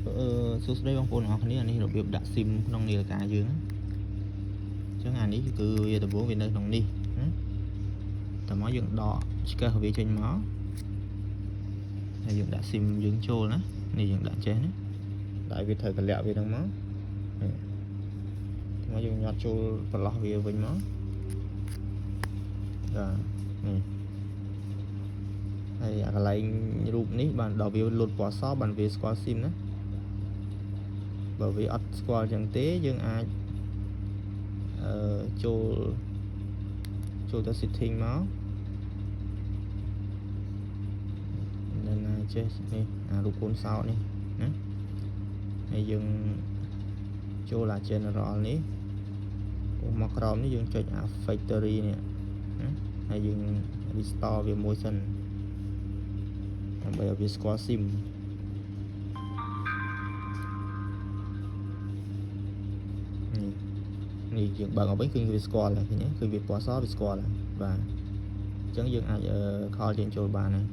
សួស្តីបងប្អូនទាំងអស់គ្នានេះរបៀបដាក់ SIM ក្នុងនាឡិកាយើងអញ្ចឹងអានេះគឺវាដំបូងវានៅក្នុងនេះតើមកយើងដកឆ្កឹះវាចេញមកហើយយើងដាក់ SIM យើងចូលណានេះយើងដាក់ចេះណាដាក់វាត្រូវកលាក់វាហ្នឹងមកមកយើងញាត់ចូលប្រឡោះវាវិញមកបាទនេះហើយអាកន្លែងរូបនេះបានដល់វាលុតពណ៌សបានវាស្គាល់ SIM ណាបើវាអត់ស្គាល់ចឹងទេយើងអាចចូលទៅ setting មកនៅណាចេះនេះអារូបកូនសោតនេះណាហើយយើងចូលអា general នេះមកក្រោមនេះយើងចុចអា factory នេះណាហើយយើង restore វាមួយសិនដើម្បីឲ្យវាស្គាល់ SIMនេះយើងបើកមកវិញគឺវាស្គាល់ហើយឃើញទេគឺវាពណ៌សវាស្គាល់ហើយបាទអញ្ចឹងយើងអាចខលចេញចូលបានហើយ